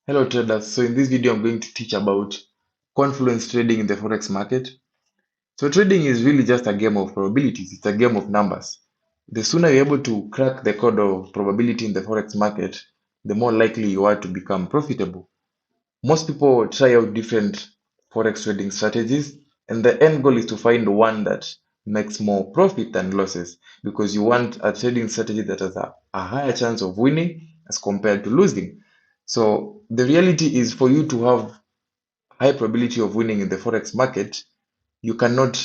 Hello traders. So in this video, I'm going to teach about Confluence trading in the Forex market. So trading is really just a game of probabilities. It's a game of numbers. The sooner you're able to crack the code of probability in the Forex market, the more likely you are to become profitable. Most people try out different Forex trading strategies, and the end goal is to find one that makes more profit than losses because you want a trading strategy that has a higher chance of winning as compared to losing. So the reality is for you to have high probability of winning in the Forex market, you cannot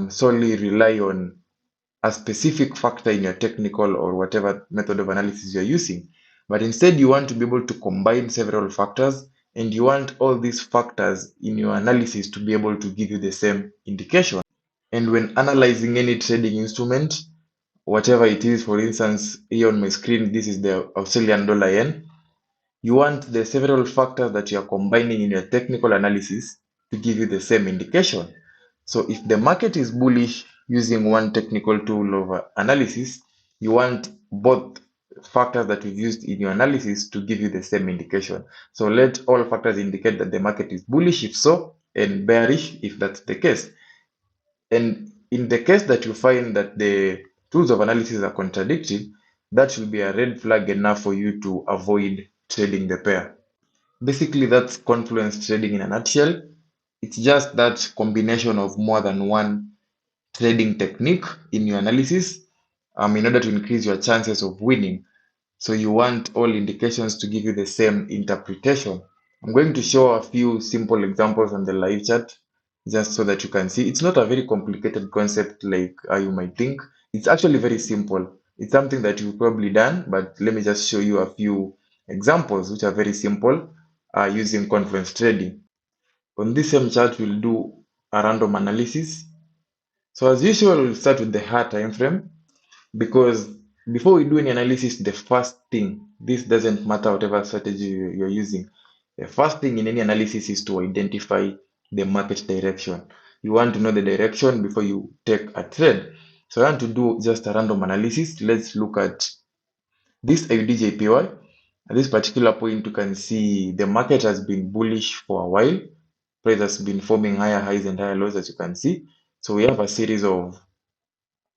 solely rely on a specific factor in your technical or whatever method of analysis you're using. But instead, you want to be able to combine several factors, and you want all these factors in your analysis to be able to give you the same indication. And when analyzing any trading instrument, whatever it is, for instance, here on my screen, this is the Australian dollar yen. You want the several factors that you are combining in your technical analysis to give you the same indication. So if the market is bullish using one technical tool of analysis, you want both factors that you've used in your analysis to give you the same indication. So let all factors indicate that the market is bullish if so, and bearish if that's the case. And in the case that you find that the tools of analysis are contradictory, that should be a red flag enough for you to avoid trading the pair. Basically, that's Confluence trading in a nutshell. It's just that combination of more than one trading technique in your analysis in order to increase your chances of winning. So you want all indications to give you the same interpretation. I'm going to show a few simple examples on the live chat just so that you can see. It's not a very complicated concept like you might think. It's actually very simple. It's something that you've probably done, but let me just show you a few examples which are very simple using Confluence trading. On this same chart, we'll do a random analysis. So as usual, we'll start with the higher time frame because before we do any analysis, the first thing, this doesn't matter whatever strategy you're using, the first thing in any analysis is to identify the market direction. You want to know the direction before you take a trade. So I want to do just a random analysis. Let's look at this AUDJPY. At this particular point, you can see the market has been bullish for a while. Price has been forming higher highs and higher lows, as you can see. So we have a series of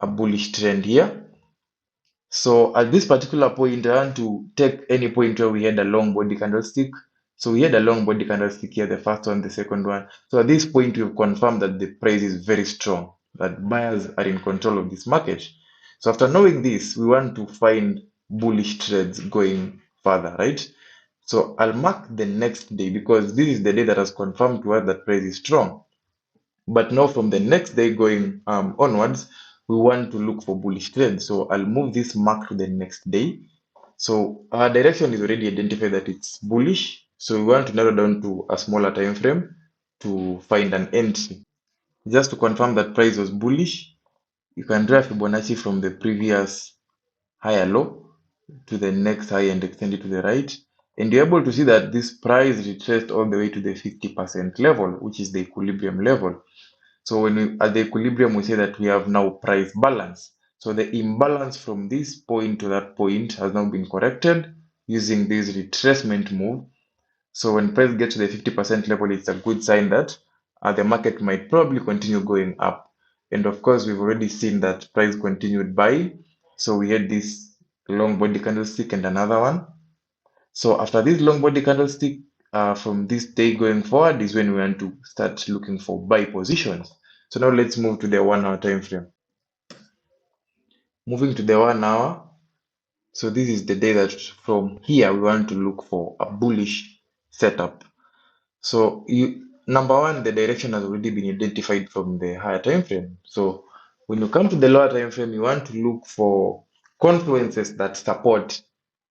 a bullish trend here. So at this particular point, I want to take any point where we had a long body candlestick. So we had a long body candlestick here, the first one, the second one. So at this point, we've confirmed that the price is very strong, that buyers are in control of this market. So after knowing this, we want to find bullish trades going further, right? So I'll mark the next day because this is the day that has confirmed to us that price is strong. But now from the next day going onwards, we want to look for bullish trends. So I'll move this mark to the next day. So our direction is already identified that it's bullish. So we want to narrow down to a smaller time frame to find an entry. Just to confirm that price was bullish, you can draw Fibonacci from the previous higher low to the next high and extend it to the right. And you're able to see that this price retraced all the way to the 50% level, which is the equilibrium level. So when we at the equilibrium, we say that we have now price balance. So the imbalance from this point to that point has now been corrected using this retracement move. So when price gets to the 50% level, it's a good sign that the market might probably continue going up. And of course, we've already seen that price continued buying. So we had this long body candlestick and another one. So after this long body candlestick, from this day going forward is when we want to start looking for buy positions. So now let's move to the 1 hour time frame. Moving to the 1 hour. So this is the day that from here we want to look for a bullish setup. So number one, the direction has already been identified from the higher time frame. So when you come to the lower time frame, you want to look for confluences that support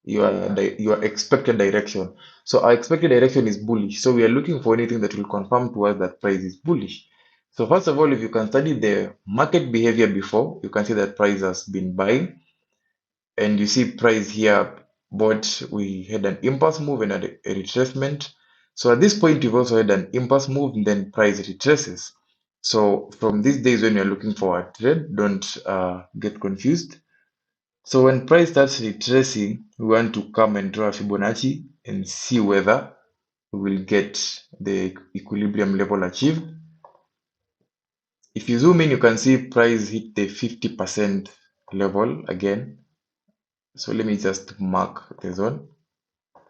your expected direction. So our expected direction is bullish. So we are looking for anything that will confirm to us that price is bullish. So first of all, if you can study the market behavior before, you can see that price has been buying, and you see price here but we had an impulse move and a retracement. So at this point, you've also had an impulse move and then price retraces. So from these days when you're looking for a trade, don't get confused. So when price starts retracing, we want to come and draw a Fibonacci and see whether we will get the equilibrium level achieved. If you zoom in, you can see price hit the 50% level again. So let me just mark the zone.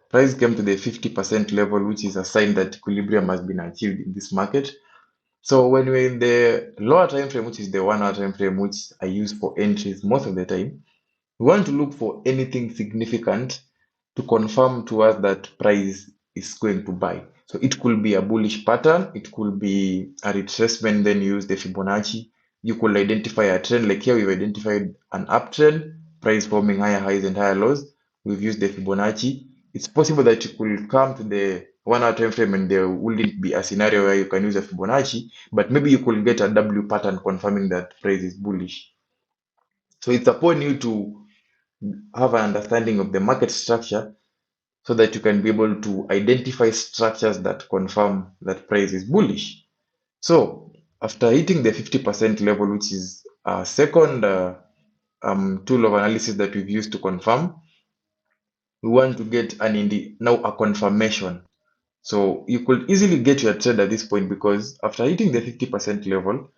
Price came to the 50% level, which is a sign that equilibrium has been achieved in this market. So when we're in the lower time frame, which is the 1 hour time frame, which I use for entries most of the time, we want to look for anything significant to confirm to us that price is going to buy. So it could be a bullish pattern, it could be a retracement, then use the Fibonacci. You could identify a trend, like here we've identified an uptrend, price forming higher highs and higher lows. We've used the Fibonacci. It's possible that you could come to the 1 hour time frame and there wouldn't be a scenario where you can use a Fibonacci, but maybe you could get a W pattern confirming that price is bullish. So it's upon you to have an understanding of the market structure so that you can be able to identify structures that confirm that price is bullish. So after hitting the 50% level, which is a second tool of analysis that we've used to confirm, we want to get now a confirmation. So you could easily get your trade at this point because after hitting the 50% level,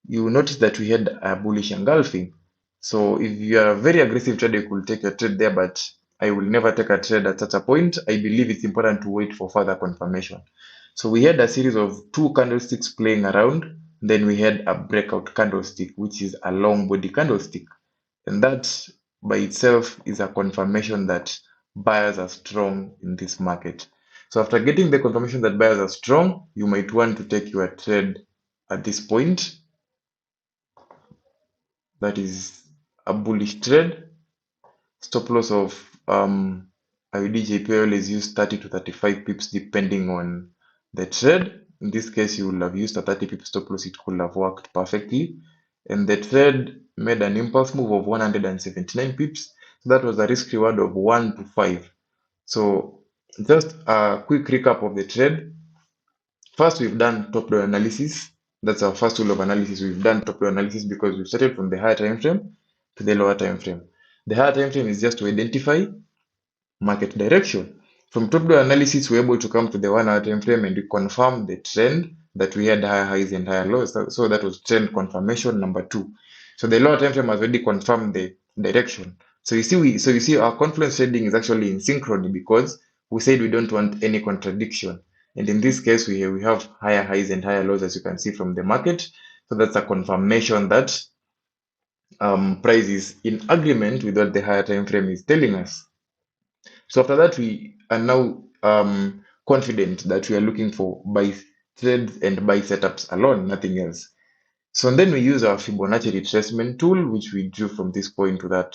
you notice that we had a bullish engulfing. So if you are a very aggressive trader, you could take your trade there, but I will never take a trade at such a point. I believe it's important to wait for further confirmation. So we had a series of two candlesticks playing around. Then we had a breakout candlestick, which is a long body candlestick. And that by itself is a confirmation that buyers are strong in this market. So after getting the confirmation that buyers are strong, you might want to take your trade at this point. That is a bullish trade. Stop loss of IUDJP always use 30 to 35 pips depending on the trade. In this case, you will have used a 30 pip stop loss. It could have worked perfectly. And the trade made an impulse move of 179 pips. So that was a risk reward of 1 to 5. So just a quick recap of the trade. First, we've done top-down analysis. That's our first tool of analysis. We've done top-down analysis because we've started from the higher time frame to the lower time frame. The higher time frame is just to identify market direction. From top-down analysis, we're able to come to the 1 hour time frame and we confirm the trend that we had higher highs and higher lows. So that was trend confirmation number 2. So the lower time frame has already confirmed the direction. So you see our Confluence trading is actually in synchrony because we said we don't want any contradiction. And in this case, we have higher highs and higher lows, as you can see from the market. So that's a confirmation that price is in agreement with what the higher time frame is telling us. So after that, we are now confident that we are looking for buy trades and buy setups alone, nothing else. So then we use our Fibonacci retracement tool, which we drew from this point to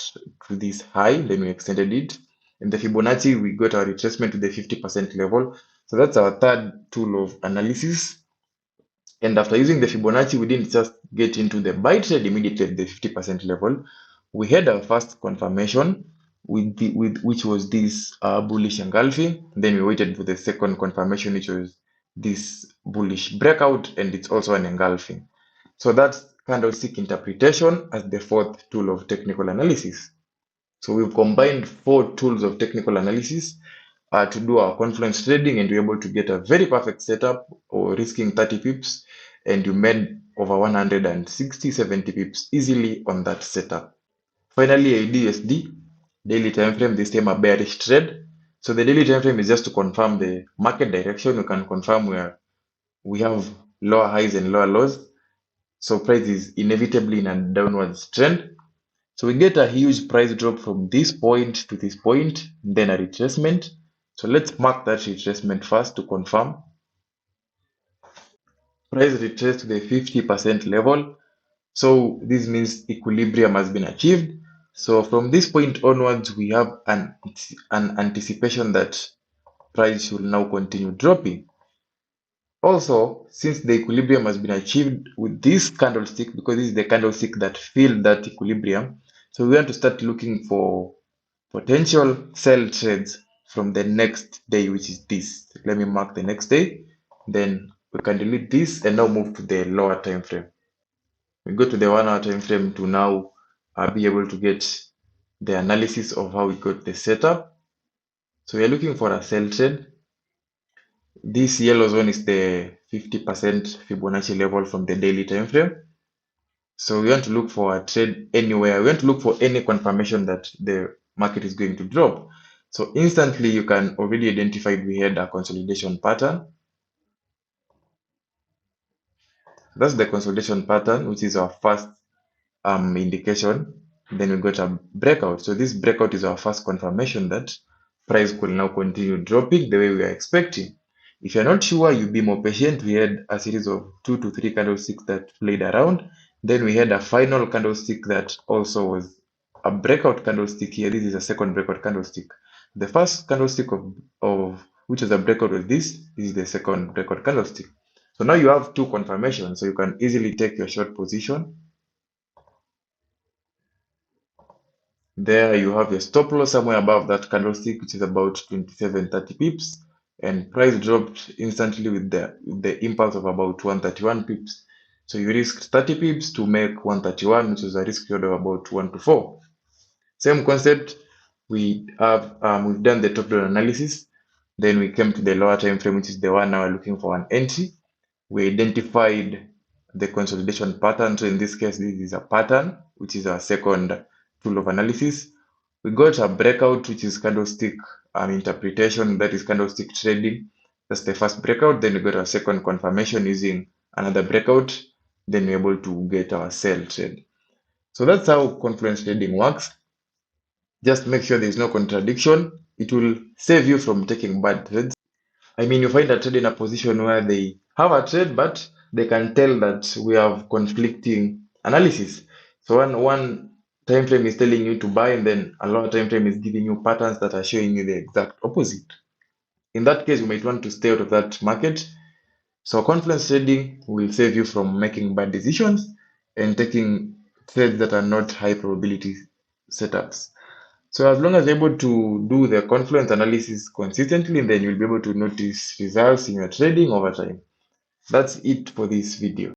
this high, then we extended it. In the Fibonacci, we got our retracement to the 50% level. So that's our third tool of analysis. And after using the Fibonacci, we didn't just get into the buy trade immediately at the 50% level. We had our first confirmation which was this bullish engulfing. Then we waited for the second confirmation, which was this bullish breakout, and it's also an engulfing. So that's candlestick interpretation as the fourth tool of technical analysis. So we've combined 4 tools of technical analysis to do our Confluence trading, and you're able to get a very perfect setup or risking 30 pips, and you made over 160, 70 pips easily on that setup. Finally, ADSD, daily time frame, this time a bearish trade. So the daily time frame is just to confirm the market direction. We can confirm where we have lower highs and lower lows. So price is inevitably in a downwards trend. So we get a huge price drop from this point to this point, then a retracement. So let's mark that retracement first to confirm. Price retraced to the 50% level. So this means equilibrium has been achieved. So from this point onwards, we have an anticipation that price should now continue dropping. Also, since the equilibrium has been achieved with this candlestick, because this is the candlestick that filled that equilibrium, so we want to start looking for potential sell trades from the next day, which is this. Let me mark the next day. Then we can delete this and now move to the lower time frame. We go to the 1 hour time frame to now be able to get the analysis of how we got the setup. So we are looking for a sell trade. This yellow zone is the 50% Fibonacci level from the daily time frame. So we want to look for a trade anywhere. We want to look for any confirmation that the market is going to drop. So instantly you can already identify we had a consolidation pattern. That's the consolidation pattern, which is our first indication. Then we got a breakout. So this breakout is our first confirmation that price will now continue dropping the way we are expecting. If you're not sure, you be more patient. We had a series of 2 to 3 candlesticks that played around. Then we had a final candlestick that also was a breakout candlestick here. This is a second breakout candlestick. The first candlestick of which is a breakout was this. This is the second breakout candlestick. So now you have two confirmations. So you can easily take your short position. There you have a stop loss somewhere above that candlestick, which is about 27.30 pips, and price dropped instantly with the impulse of about 131 pips. So you risked 30 pips to make 131, which is a risk reward of about 1 to 4. Same concept. We've done the top down analysis. Then we came to the lower time frame, which is the one now we're looking for an entry. We identified the consolidation pattern. So in this case, this is a pattern, which is our second tool of analysis. We got a breakout, which is candlestick interpretation, that is candlestick trading. That's the first breakout. Then we got our second confirmation using another breakout. Then we're able to get our sell trade. So that's how Confluence trading works. Just make sure there's no contradiction. It will save you from taking bad trades. I mean, you find a trade in a position where they have a trade, but they can tell that we have conflicting analysis. So one time frame is telling you to buy, and then another time frame is giving you patterns that are showing you the exact opposite. In that case, you might want to stay out of that market. So confluence trading will save you from making bad decisions and taking trades that are not high probability setups. So as long as you're able to do the confluence analysis consistently, then you'll be able to notice results in your trading over time. That's it for this video.